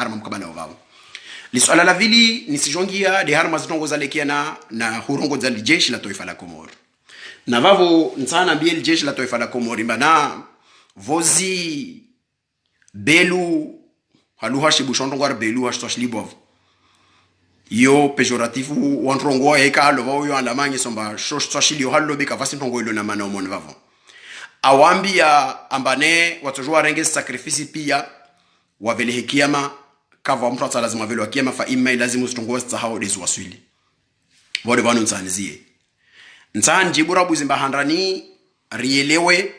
harma mkabala wao liswala la vili nisijongia de harma zitongoza lekiana na hurongoza jeshi la taifa la Komoro na vavo nsana biel jeshi la taifa la Komoro mbana vozi belu haluha shibushondongwar belu hashtoshlibov yo pejoratifu wantrongo eka lo yo andamanyi somba shoshtoshili hallo beka vasintongo ilo na mana omon vavo awambia ambane watojua renge sacrifice pia wavele hekiama kava mtu atsa lazima vele wakiama fa imma lazimu sitongo tsahao dezu waswili vode vanu ntsanzie ntsan jibura buzimba handrani rielewe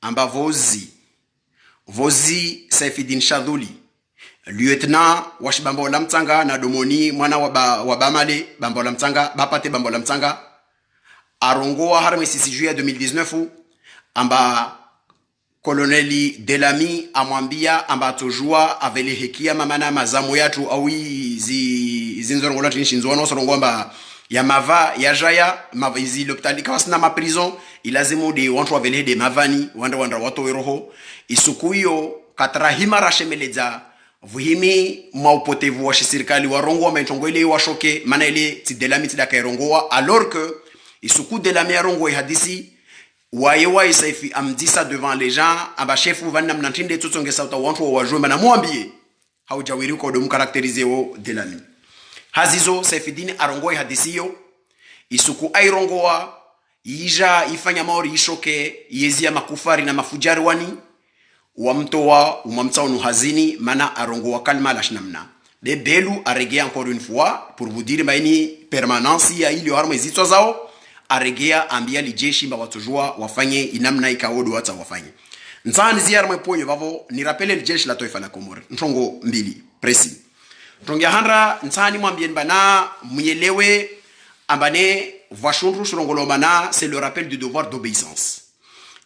amba vozi Saifidin Shadhuli lieutenant washi bambo la mtanga na domoni mwana wa bamale bambo la mtanga bapate bambo la mtanga arongoa harme 6 juillet 2019 amba koloneli Delami amwambia amba tojua avele hekia mamana mazamu yatu awi zinzorongola tinshinzo no sorongo amba ya mava ya jaya mavizi l'hôpital kawasna ma prison ilazimu de wantu avele de mavani wanda watu eroho isukuyo katrahima rashemeleza vuhimi maupotevu wa serikali warongo wa mentongwele wa shoke mana ile ti Delami ti dakarongoa alors que isuku Delami arongo hadisi wayewa isaifi amdisa devant les gens aba chefu vanna mnantinde tutonge sauta wantu wa jomba na mwambie haujawiri ko dum caractériser o Delami hazizo Saifidin arongo hadisi yo isuku airongoa ija ifanya maori ishoke yezia makufari na mafujari wani wamtoa umamtsaunu hazini mana arongo wa kalma lashnamna de belu aregea encore une fois pour vous dire maini permanence ya ili harma izitwa zao aregea ambia lijeshi mba watojua wafanye inamna ikaodo hata wafanye nsani ziarma ponyo vavo ni rapele lijeshi la taifa la Komoro ntongo mbili presi ntongo ya handra nsani mwambie bana muelewe ambane vashundru shurongolo mana c'est le rappel du devoir d'obéissance.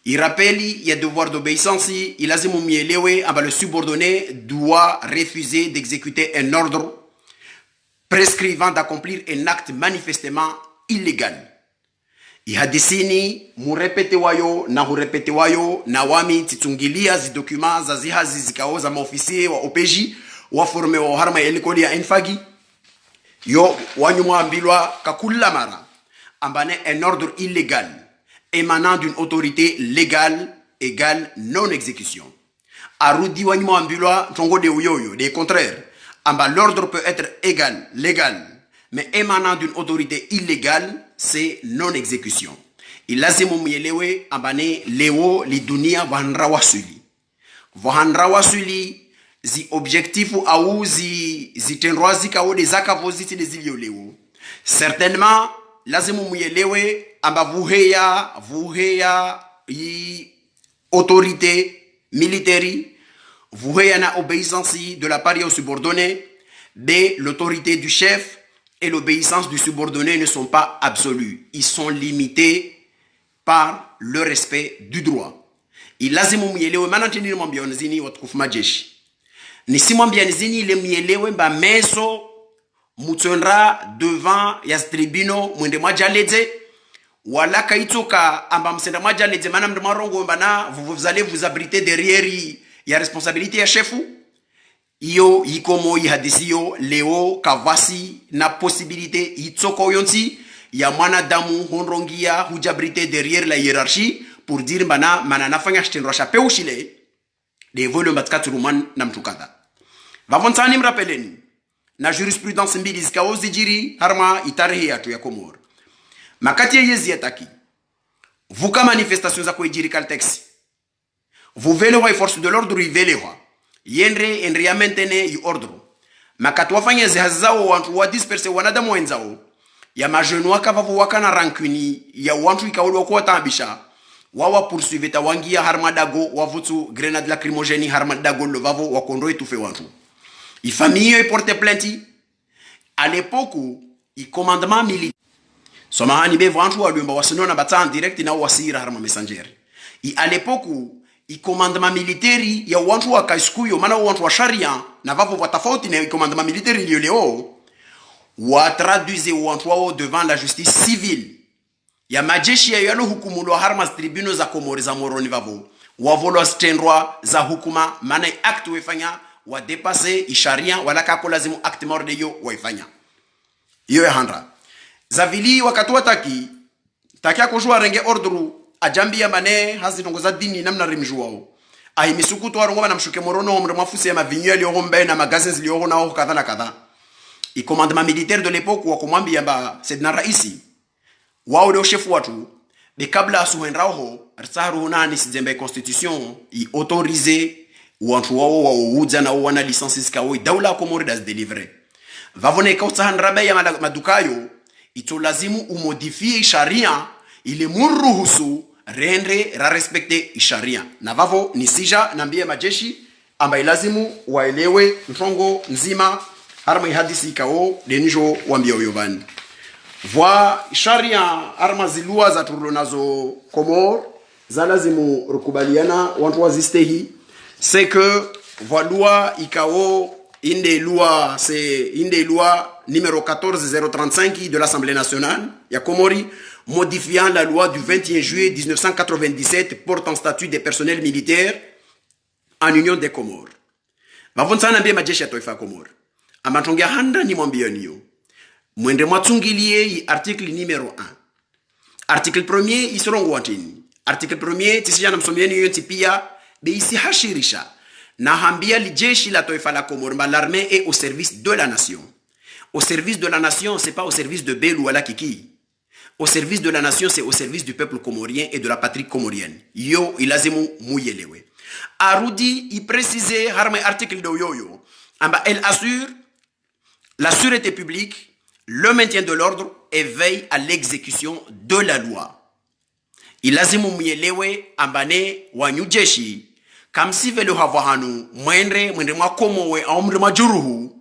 Il rappelle, il y a devoir d'obéissance, il a dit le subordonné doit refuser d'exécuter un ordre prescrivant d'accomplir un acte manifestement illégal. Il a dit mu répété wayo na wami titungilia zi documents za zihazi zikao za maofisier wa OPJ wa forme wa harma elikoli ya enfagi yo wanyuma ambilwa kakula mara ambane un ordre illégal émanant d'une autorité légale égale non-exécution. Arudi wanyuma ambilwa tongo de uyoyo, des contraires. Amba l'ordre peut être égal, légal, mais émanant d'une autorité illégale, c'est non-exécution. Il lazimu mwelewe ambane leo li dunia vahandra wasuli. Vahandra wasuli zi objectifu au zi tenroazi kao de zaka voziti de zilio leo. Certainement, lazimu mwelewe amba vuheya yi autorité militaire, vuheya na obéissance de la part au subordonné, mais l'autorité du chef et l'obéissance du subordonné ne sont pas absolues. Ils sont limités par le respect du droit. Il lazimu mwelewe manantini mwambionzini watukufu majeshi. Nisi mwambionzini le mwelewe mba meso mutsonra devant yas tribunal mwende mwajaleze wala kaitoka amba msenda mwajaleze mana mndu marongo mbana vous allez vous abriter derrière ya responsabilité ya chefu iyo ikomo ihadisi yo leo kavasi na possibilité itsoko yonti ya mwana damu honrongia hujabrite derrière la hiérarchie pour dire mbana mana nafanya shtendro chape ushile de volo matkatu ruman na mtukada vavontani mrapeleni na jurisprudence mbili zikao zijiri harma itarehe yatu ya Komoro makati yezi yataki vuka manifestation za kuijiri kaltex vuvele wa force de l'ordre ivelewa yenre enria mentene yu ordre makati wafanya zihazao wantu wa disperse wanadamu wenzao ya majenu wakavavu wakana rankuni ya wantu ikaulu kwa tambisha wawa poursuivre tawangia harma dago wavutu grenade lacrymogène harma dago lovavo wakondo etufe wantu il famille porte plainte à l'époque il commandement militaire somahani be vantu walimba wasinona batan direct na wasira harma messenger et à l'époque il commandement militaire ya wantu wa kaiskuyo mana wantu wa sharia na vavo watafauti na commandement militaire ile leo wa traduise wantu wao devant la justice civile ya majeshi ya yalo hukumulo harma tribunal za Komoro za moroni vavo wavolo stendwa za hukuma mana acte wefanya wa depase isharia wala kako lazimu acte morde yo waifanya iyo ya handra zavili wakati wataki takia kujua renge ordru ajambia mane hazi tongoza dini namna rimjuao ahimisukutu warongoma na mshuke morono omre mafusi ya mavinyo liyo hombe na magazines liyo na kadha na kadha i commandement militaire de l'époque wa kumwambia ba sedna raisi wao ndio chef watu be kabla asuhenraho rsaru nani sizembe constitution i autoriser watu wao wauza na wana licences kawo daula komori das délivrer vavone kautsahandra be ya madukayo ito lazimu umodifie sharia ile muruhusu rendre ra respecte sharia na vavo nisija nambie majeshi amba ilazimu waelewe mtongo nzima harma hadisi kao denjo wambia yovani vwa sharia arma zilua za turonazo komor za lazimu rukubaliana wantu wazistehi c'est que vwa loi ikao inde loi numéro 14035 de l'Assemblée nationale ya Komori modifiant la loi du 21 juillet 1997 portant statut des personnels militaires en Union des Comores. Vavonsana mbie majeshi ya taifa ya Komori. Amatongia handa ni mwambia niyo. Mwende mwatsungilie i article numéro 1. Article 1er isorongo watini. Article 1er tisijana msomieni yonti pia be isi hashirisha. Na hambia li jeshi la taifa la Komori ma l'armée est au service de la nation. Au service de la nation, c'est pas au service de Belou ou la Kiki. Au service de la nation, c'est au service du peuple comorien et de la patrie comorienne. Yo, ilazimu muyelewe. Arudi, il précisait, harme article de yoyo. Elle assure la sûreté publique, le maintien de l'ordre et veille à l'exécution de la loi. Ilazimu muyelewe, ambane wanyujeshi, kam si vele havahanu, mwendre mwa komowe, aumre majuruhu,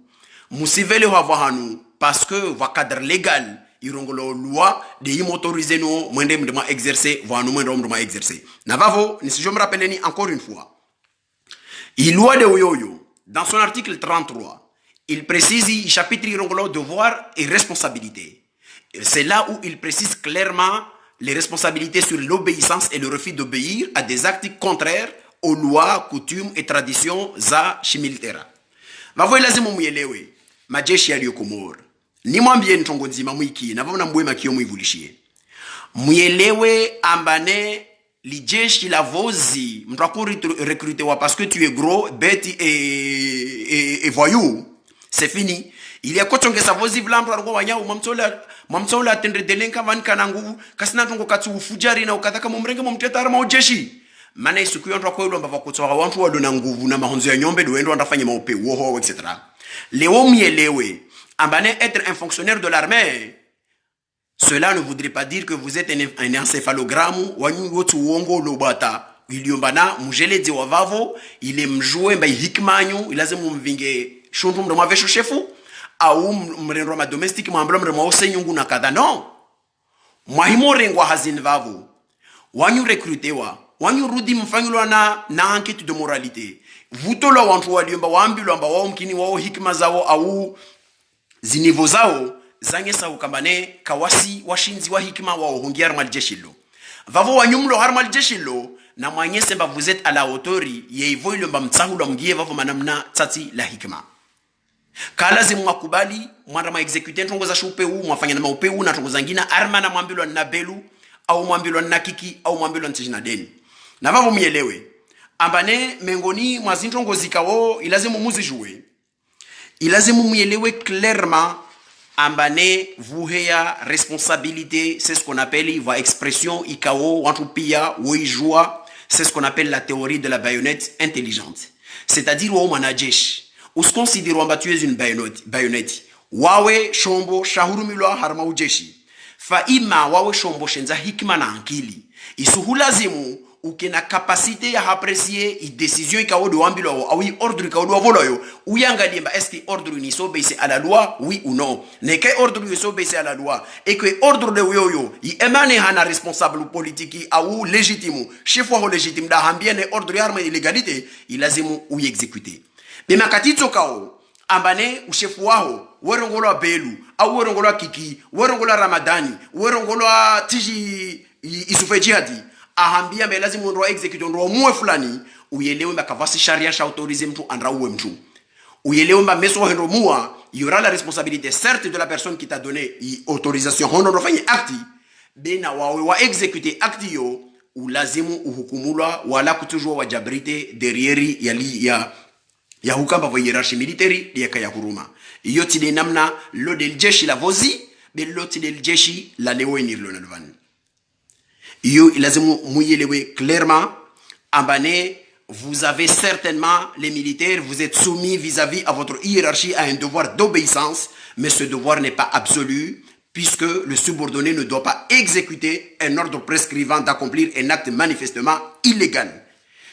musivele havahanu, parce que va cadre légal, irongolo loi de imautoriser nous mwende mdema exercer voanu mwende mdema exercer na vavo ni si je me rappelle ni encore une fois il loi de Oyoyo dans son article 33 il précise il chapitre irongolo devoir et responsabilité c'est là où il précise clairement les responsabilités sur l'obéissance et le refus d'obéir à des actes contraires aux lois, coutumes et traditions za shimilitera vavo lazima muelewe majeshi yaliyo Komoro ni mwambie ntongo nzima mwiki na vona mbwe makio muivulishie muelewe ambane lijeshi la vozi mtakuri recruter wa parce que tu es gros bête et voyou c'est fini il y a kochongeza vozi vlambo argo wanyao mamtola atendre delenka vanika nguvu kasina ntongo katsu ufujari na ukataka mumrenge mumteta arma ujeshi maana isuku yontwa kwa ilo mbava kutoa wantu wadona nguvu na mahonzo ya nyombe doendo andafanya maupe woho etc. Leo muelewe ambane être un fonctionnaire de l'armée, cela ne voudrait pas dire que vous êtes un encéphalogramme wanyu wotu uongo lobata iliombana mujele di wavavo ile mjue mba hikmanyu ilazimu mvinge shuntu mrema vesho chefu au mrenro ma domestique mwamblo mrema osenyungu na kadha no mwahimo rengwa hazin vavo wanyu recrutewa wanyu rudi mfanyulwa na enquête de moralité vutolo wantu waliomba waambilwa mba wao mkini wao hikma zao au zinivo zao zangesa ukambane kawasi washinzi wa hikima wa hongia harmal jeshilo vavo wanyumlo harmal jeshilo na mwanyese mba vous êtes à la hauteur yeivo ile mba mtsahulo mgie vavo manamna tsati la hikima kalazi mwakubali mwanda ma execute ntongo za shupe u mwafanya na maupe u na ntongo zangina arma na mwambilo na belu au mwambilo na kiki au mwambilo ntijina deni na vavo mielewe ambane mengoni mwazintongo zikawo ilazimu muzijue ilazimu muelewe clairement ambane vuheya responsabilité c'est ce qu'on appelle va expression ikao wantupia woijua c'est ce qu'on appelle la théorie de la baïonnette intelligente c'est-à-dire wa manajesh us considère wamba tu es une baïonnette wawe shombo shahurumilwa harma ujeshi fa ima wawe shombo shenza hikma na akili isuhulazimu ukena capacité ya apprécier i décision ikawo de wambilo au ordre ikawo de voloyo uyangalie mba est-ce que ordre ni so obéissait à la loi oui ou non ne que ordre ni so obéissait à la loi et que ordre de yoyo i emane hana responsable politique au légitime chef wa légitime da hambiene ordre arme illégalité il lazimu ou exécuter bema katito kao ambane ushefu wao werongolo belu au werongolo kiki werongolo ramadani werongolo tiji isufe jihadi ahambia mbele lazima ndo execute ndo muwe fulani uyelewe makavasi sharia sha autorize mtu andrauwe mtu ou yeleomba meso hendo mua, il y aura la responsabilité certes de la personne qui t'a donné autorisation hono fanya acti bena wa exécuter acti yo ou lazimu uhukumulwa wala kutujwa wajabrite derrière ya hukamba wa hierarchie militaire ya kaya huruma iyo tide namna lo del jeshi la vozi be lo del jeshi la lewenir lo nalvan iyo lazimu muyelewe clairement ambane. Vous avez certainement, les militaires, vous êtes soumis vis-à-vis à votre hiérarchie à un devoir d'obéissance, mais ce devoir n'est pas absolu, puisque le subordonné ne doit pas exécuter un ordre prescrivant d'accomplir un acte manifestement illégal.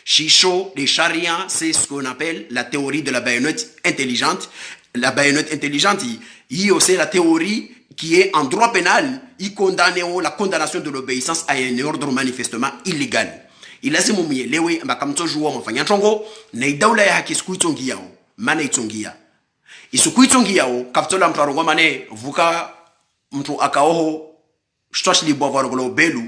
Chicho, les chariens, c'est ce qu'on appelle la théorie de la baïonnette intelligente. La baïonnette intelligente, il y a aussi la théorie qui est en droit pénal, il condamne la condamnation de l'obéissance à un ordre manifestement illégal. Ilazimu mielewe makamto juwa mfanya chongo na idaula ya haki sikuitongi yao mana itongi ya isikuitongi yao kaptola mtarongo mane vuka mtu akaoho shtashli bwa varogolo belu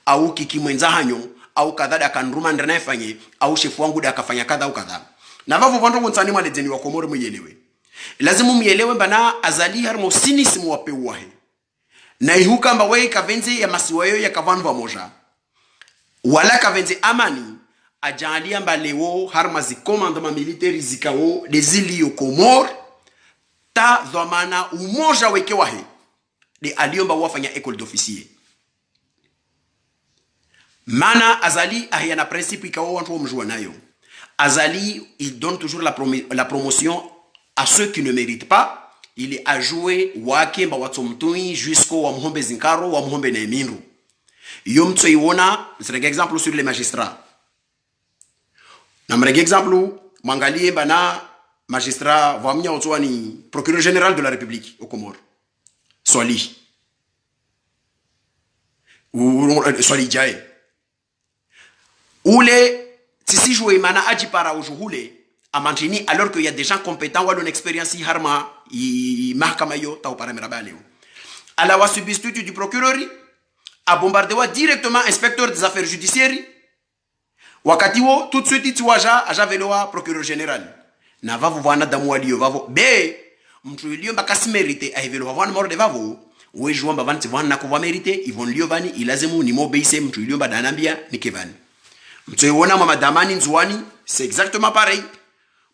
au kikimwenza hanyo au kadha akanruma ndana ifanye au shefu wangu da akafanya kadha au kadha na vavo vandu nsani mwa ledzeni wa komoro mielewe lazimu mielewe bana azali harmo sinismu wa pewwahe na ihuka mba we kavenzi ya masiwayo ya kavanva moja wala kavenze amani ajalia mbaleo harma zi commandement militaire zikao dezili yo Komor ta dhamana umoja weke wahe de aliomba wafanya école d'officier mana azali ahiyana principe ikao wantu mjua nayo azali il donne toujours la promotion à ceux qui ne méritent pas il est à jouer wake mba watomtui jusqu'au wa muhombe zinkaro wa muhombe na eminru Yom tsoiwona, c'est un exemple sur les magistrats. Namreg exemple, mangalie bana magistrat vamnya otwani procureur général de la République au Comores. Swali. Ou Swali Jae. Ou les tisi joué mana aji para ujuhule à Mantini alors qu'il y a des gens compétents ou une expérience harma i mahkamayo ta para merabaleo. À la substitut du procureur a bombardé directement inspecteur des affaires judiciaires wakati wo tout de suite itiwaja ajaveloa procureur général na vavo vana damu alio vavo be mtu ilio mbakasi mérité aiveloa vana morde vavo we jouamba vanti vana ko va mérité ils vont lio vani ilazimu ni mobeise mtu ilio badanambia ni kevani mtu iona mama damani nzwani c'est exactement pareil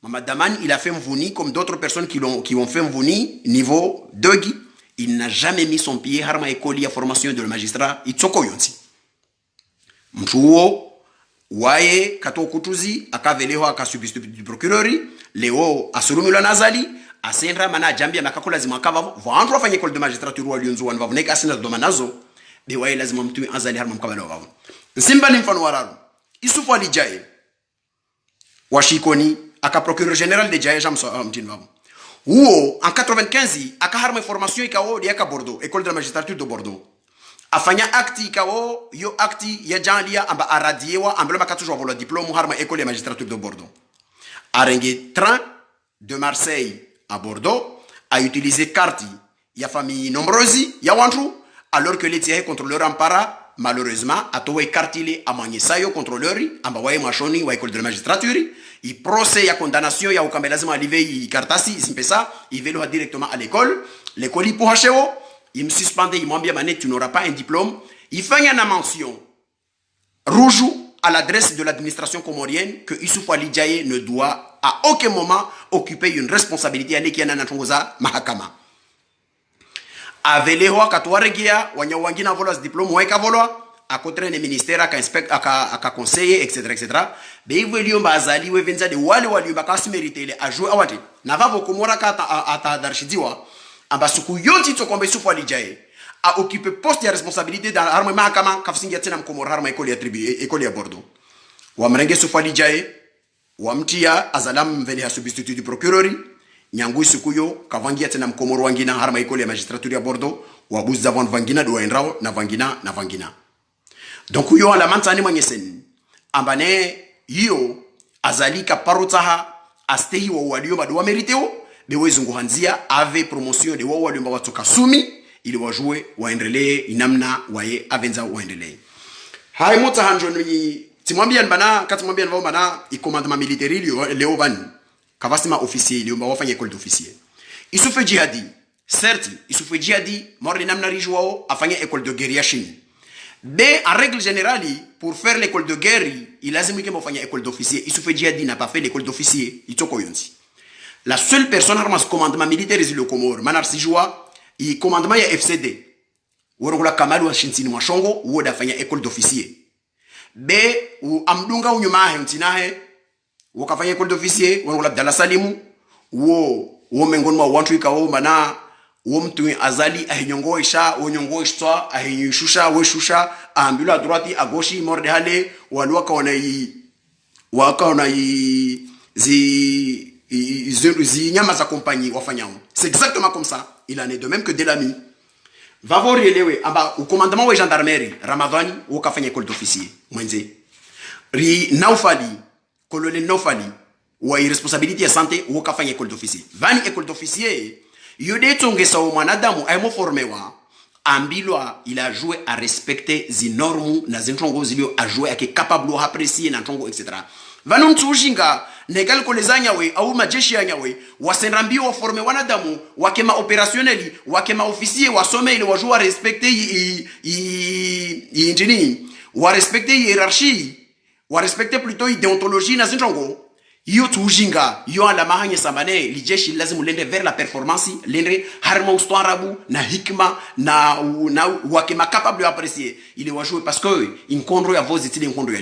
mama damani il a fait mvuni comme d'autres personnes qui ont fait mvuni niveau 2 il n'a jamais mis son pied harma école ya formation de le magistrat itsoko yonsi mtuo waye kato kutuzi akaveleho akasubstitut du procureur leo asurumilo nazali asendra mana jambia makako lazima akava vantu afanye école de magistrature walionzo wanva vuneka asina domanazo be waye lazima mtu azali harma mkabala wao nsimba ni mfano wararu isufu alijaye washikoni aka procureur général de jaye jamso mtinwa Ou en 95 akaharma formation ikao ya Bordeaux école de la magistrature de Bordeaux afanya acti ikao yo acti ya janlia amba aradiewa ambeloma katujwa volo diplôme harma école de magistrature de Bordeaux arenge train de Marseille à Bordeaux a utilisé carte ya famille nombreuse ya wantu alors que les tiers contrôleur ampara malheureusement atowe cartile amanye sayo contrôleur amba wae machoni wa école de la magistrature il procès ya condamnation ya ukamba lazima alive i kartasi simpesa il velo directement à l'école l'école pour hacheo il me suspendait il m'ambia mané tu n'auras pas un diplôme il fait une mention rouge à l'adresse de l'administration comorienne que Issouf Ali Diaye ne doit à aucun moment occuper une responsabilité à nekiana natongoza mahakama avelewa katwaregia wanyawangina vola diplôme waika volwa akotre ne ministère aka inspect aka conseiller etc be ivelio bazali we venza de wale bakasi mériter les a jouer awati na vavo komora kata ata darshidiwa amba suku yonti to kombe Issouf Ali Diaye a occupé poste de responsabilité dans l'armée mahakama kafsingia tena mkomora harma école ya tribu école ya Bordeaux wa mrenge Issouf Ali Diaye wa mtia azalam veni ha substitut du procureur nyangu sukuyo kavangia tena mkomoro wangina harma école ya magistrature ya Bordeaux wa buza van vangina do enrao na vangina donc yo ala mantani mwanyesen ambane yo azali ka parotaha astehi wa walio badwa meriteo bewezungu hanzia ave promotion de wa walio watoka sumi ili wajue waendelee inamna wae avenza waendelee hai mota hanjo ni timwambia bana katimwambia nvao bana i commandement militaire leo van kavasima officier liomba wafanya école d'officier isufe jihadi certes isufe jihadi mordi namna rijwao afanya école de guerre ya Chine mais en règle générale pour faire l'école de guerre il lazima kema ufanya école d'officier isufe jihadi n'a pas fait l'école d'officier itoko yonzi la seule personne armas commandement militaire is le Comore manar sijwa i commandement ya FCD worogola kamalu wa shinsini mwashongo woda fanya école d'officier be u amdunga unyuma he mtinahe wakafanya école d'officier worogola Abdallah Salimu wo mengoni mwa wantu ikawo mana wo mtu azali ahinyongoisha wonyongoishwa ahinyushusha weshusha ambula droite à gauche morde hale walwaka wakaona zi nyama za compagnie wafanyao c'est exactement comme ça il en est de même que Delamy va voir elewe amba au commandement wa gendarmerie Ramadhani wakafanya école d'officier mwenze ri Naufali colonel Naufali wa responsabilité ya santé wakafanya école d'officier vani école d'officier yode tongesa wa mwanadamu aimo formewa ambilwa il a joué à respecter zi normes na zintongo zilio a joué ake capable à apprécier na ntongo etc vanu mtujinga negal kolezanya we au majeshi ya nyawe wasendambio wa forme wanadamu wakema opérationnel wakema officier wasome ile wajua respecter intini wa respecter hiérarchie wa respecter plutôt déontologie na zintongo yo tujinga yo ala mahanye sambane lijeshi lazima lende vers la performance lende harma ustarabu na hikma na wakema capable d'apprécier ile wajue parce que inkondo ya vozi tile inkondo ya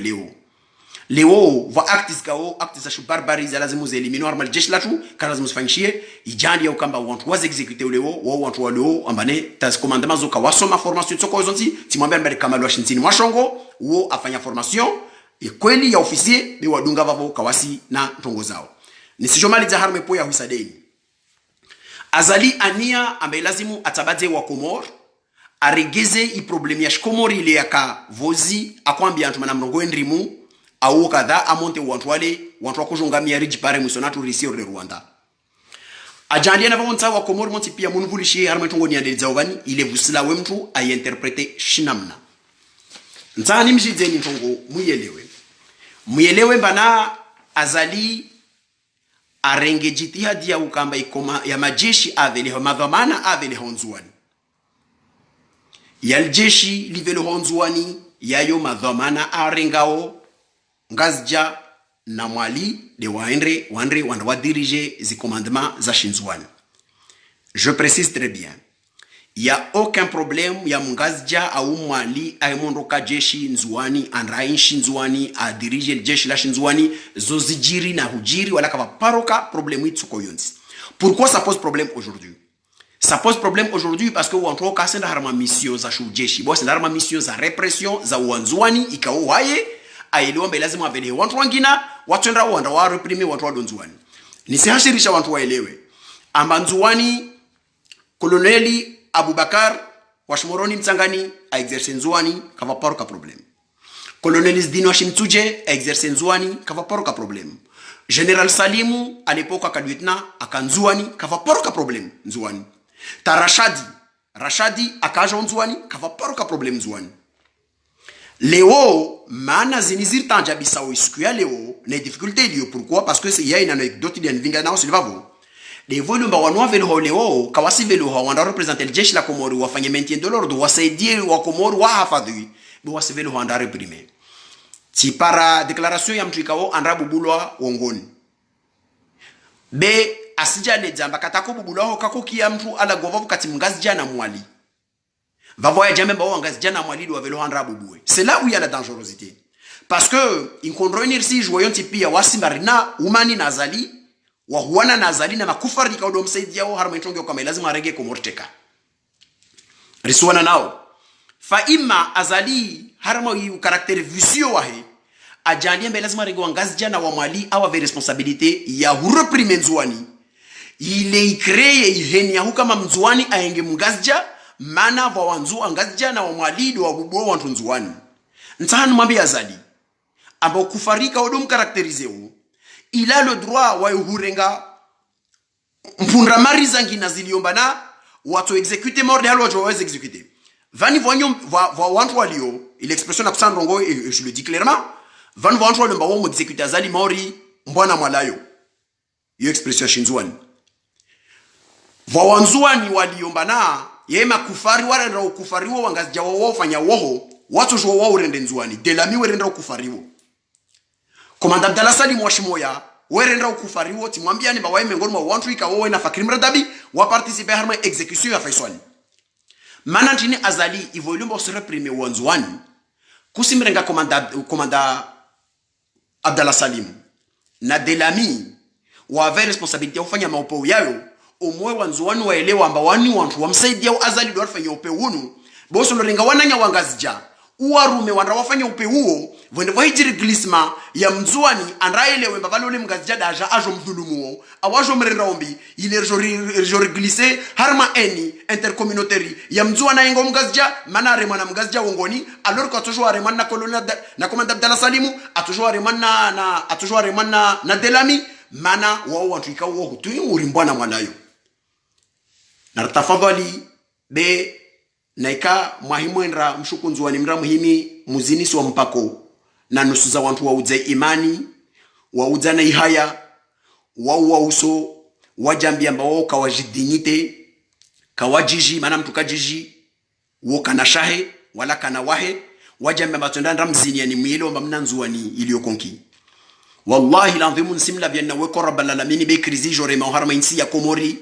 leo va actis kao actis ashu barbarize lazima zelimino armal jeshi latu kana lazima sifanyishie ijandi ya ukamba wantu waze execute leo wao wantu wa leo ambane tas commandement zoka wasoma formation tsoko zonti timwambia mbele kama lwa shintini mwashongo wo afanya formation kweli ya officier bi wadunga vavo kawasi na ntongo zao nisijomaliza harme po ya husadeni azali ania ambaye lazimu atabaze wa Comore aregeze i problemi ya Comore ile yaka vozi akwambia antu manamrongo endrimu au kadha amonte wantu wale wantu wakujongamia riji pare musonatu risio le Rwanda ajandi na vamonta wa Comore monti pia munvulishie harme ntongo ni andeliza wani ile vusila we mtu ayinterprete shinamna ntani mjideni ntongo muyelewe mbana azali arenge jitihadi ya ukamba ikoma ya majeshi avele madhamana avele honzuani ya jeshi livele honzuani yayo madhamana arengao ngazja na mwali de waendre wanda wadirige zi commandement za shinzuani je précise très bien il y a aucun problème ya mungazja au mwali aimondoka jeshi nzuani andrain shinzuani a dirige le jeshi la shinzuani zozijiri na hujiri wala kava paroka problème itsuko yonzi pourquoi ça pose problème aujourd'hui ça pose problème aujourd'hui parce que wantro kasenda harma mission za shujeshi boss na harma mission za répression za wanzuani ikao waye aelewa lazima avele watu wangina watenda wanda wa reprimer watu wa donzuani nisihashirisha watu waelewe amba nzuani koloneli Abubakar washmoroni mtsangani a exercer nzuani kava paroka problem colonel Zdino Shimtuje a exercer nzuani kava paroka problem General Salimu à l'époque aka lieutenant aka nzuani kava paroka problem nzuani Rashadi akaja nzuani kava paroka problem nzuani leo mana zinizir tanja bisao iskuya leo na difficulté liyo pourquoi parce que il y a une anecdote de nvinga na silvavo les volumes wa wanwa velo leo kawasi velo wanda representer le jeshi la Comore wafanye maintien de l'ordre wasaidie wa Comore wa hafadhi bo wasivelo wanda reprimer ti para déclaration ya mtu ikao andrabu bulwa wongoni be asija le jamba katako bubulwa ho kakokia mtu ala govavu kati mngazi jana mwali va voya jamais ba wangazi jana mwali do velo andrabu buwe c'est là où il y a la dangerosité parce que in contrôler si joyon ti pia wasimbarina umani nazali wa huana nazali na makufari kaudo msaidia wao harma ntongo kama lazima arege komorteka risuana nao fa imma azali harma yu caractère vicieux wahe ajandi mbe lazima arege wangazi jana wa mwali awa ve responsabilité ya reprimer nzuani ile ikreye iheni ya kama mzuani aenge mngazja mana wa wanzu angazja na wa mwali do wa bubo wantu nzuani ntana mwambie azali abo kufarika odum caractérisé il a le droit wa uhurenga mpundra mariza ngina ziliombana watu execute morde halo watu waweze execute vani voyons wantu walio il expression na kusandrongo et je le dis clairement vani wantu walio mbawo execute azali mori mbwana mwalayo Hiyo expression shinzuani. Vawanzuani waliombana ye makufari warenda ukufariwo wangazija wao fanya woho watu jo wao rende nzuani Delami werenda ukufariwo. Komanda Abdallah Salim washimoya werenda ukufariwo timwambia ni bawaye mengoni mwa wantu ikawo na Fakiri Mradabi wa participer harma execution ya Faisal. Mana ntini azali ivolumba usireprime wanzuani kusimrenga komanda Abdallah Salim na Delami wave responsabilite ufanya maupeu yayo umwe wanzuani waelewa amba wani wantu wamsaidia azali do afanya upeu hunu boso lorenga wananya wangazija uwarume wanda wafanya upeu huo vende vahijiri glisma ya mzuani anraelewe mbavale ule mgazija daja ajo mdhulumu awajo mrenda ombi ile jori glisse harma eni intercommunautaire ya mzuana yengo mgazija mana remana mgazija wongoni alors que toujours remana na colonel na komanda Abdallah Salimu atujua remana na Delami mana wao wantu ikawo hutu urimbwana mwanayo na tafadhali be naika mwahimwendra mshukunzuani mra muhimi muzini swa mpako na nusu za wantu wauze imani wauza na ihaya wau uso wajambi ambao kawajidinyite kawajiji mana mtu kajiji woka na shahe wala kana wahe wajambi ambato ndandra mzini yani mwilo amba mnanzuani iliyokonki. Wallahi lanzimu nsimla vya na weko rabbal alamini be krizi jore maharma insi ya Komori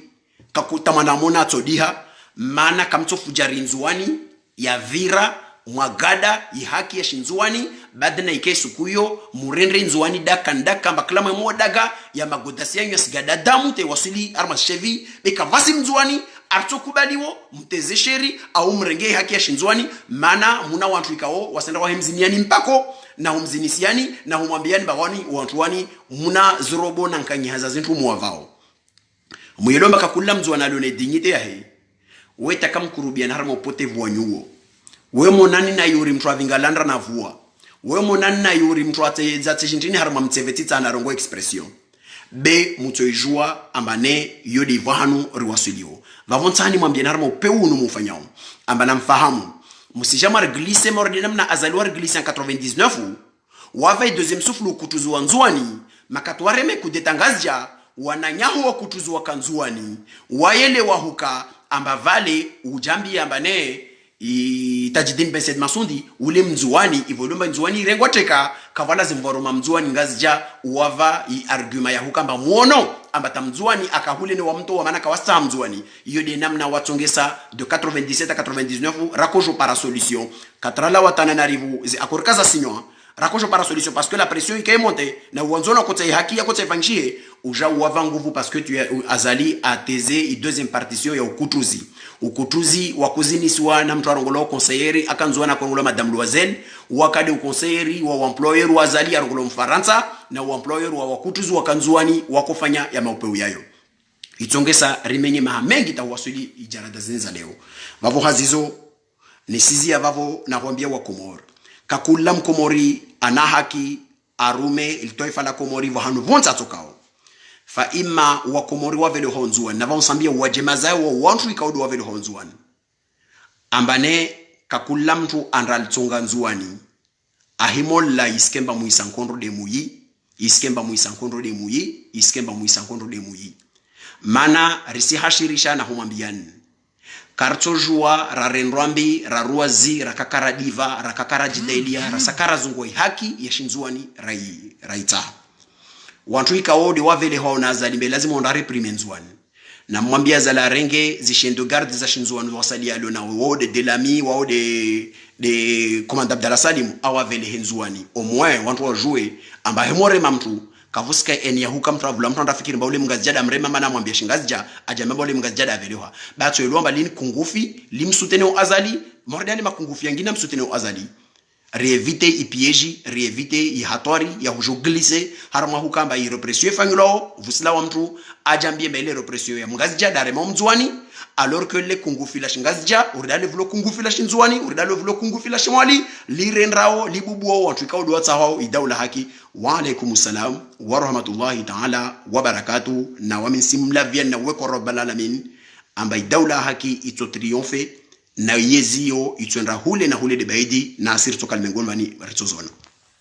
kakutamana mona todiha mana kamtofu jarinzuani ya vira mwagada ihaki ya shinzuani badana ikesu kuyo murendre nzuani daka mbaklama modaga ya magodasi yanyu sigada damu te wasili arma chevi beka vasi mzuani arto kubaliwo mteze sheri au mrenge haki ya shinzuani mana muna wantu ikao wasenda wa hemziniani mpako na humzinisiani na humwambiani bawani wantuani muna zrobo na nkanyi haza zintu muwavao muyelomba kakula mzuana alone dignite ya hei weta kamkurubia na harma upotevu wa nyuo we monani na yuri mtu avingalandra na vua we monani na yuri mtu atezate jintini harma mtsevetita na rongo expression be mutoijua ambane yodi vahanu riwasulio vavontani mwambia na harma upeu unu mufanyao ambana mfahamu musijama glisse mordinam na azalwa glisse en 99 wave deuxième souffle kutuzu wanzuani makatwareme kudetangazja wananyahu wa kutuzu wa kanzuani wayele wahuka amba vale ujambi ambane Tajidin Ben Said Masundi ule mzuani ivolumba mzuani rengwa teka kavala zimvoroma mzuani ngazija uwava argument ya hukamba muono amba tamzuani akahule ni wa mto wa manaka wasta mzuani iyo de namna watongesa de 97 à 99 rakojo para solution katrala watana narivu akorkaza sinyo rakojo para solution parce que la pression est montée na wanzona kote haki ya kote fangshie uja uwava nguvu parce que tu azali ateze deuxième partition ya ukutuzi wakuzini siwa na mtu arongolo conseiller akanzwa na kongola madame Loiselle wakade conseiller wa employer wa azali arongolo mfaransa na wa employer wa wakutuzi wakanzwani wakofanya ya maupeu yayo itongesa rimenye mahamengi tawasuli ijarada zenza leo vavo hazizo ni sizi ya vavo na kuambia wa Komori kakula mkomori ana haki arume ilitoifa la Komori vahanu vonza tokao fa ima wa Komori wa vele honzuani na vansambia wajemaza wa wantu ikaudu wa vele honzuani ambane kakula mtu andral tsonga nzuani ahimola iskemba muisankondo de muyi mana risi hashirisha na humambiani kartojua rarendwambi raruazi rakakara diva rakakara jidailia rasakara zungoi haki ya shinzuani raita wantu ikaode wavele haona zalimbe lazima ondare primenzuani na mwambia zala renge zishendo garde za shinzuani wasali alo na wode Delami wode de komanda Abdallah Salim awavele henzuani au moins wantu wajue amba hemore mamtu kavuska eni ya huka mtu avula mtu andafikiri mba ule mgazijada mrema mana mwambia shingazija ajameba ule mgazijada avelewa bato yuluamba lini kungufi limsutene o azali mordani makungufi yangina msutene o azali rééviter ipieji rééviter ihatori ya hujoglise harama hukamba i repression fangilo vusila wa mtu ajambie mbele repression ya mgazija darema mzwani alors que le kungufila shingazija uridale vulo kungufila shinzwani uridale vulo kungufila shimwali lirendrao libubuo watu ikaudu watahao idaula haki wa alaikumus salam wa rahmatullahi ta'ala wa barakatuh na wa min simlavia na weko rabbal alamin amba idaula haki ito triomphe na yezio itwenda hule na hule de baidi na asiri toka limengoni wani ritozona.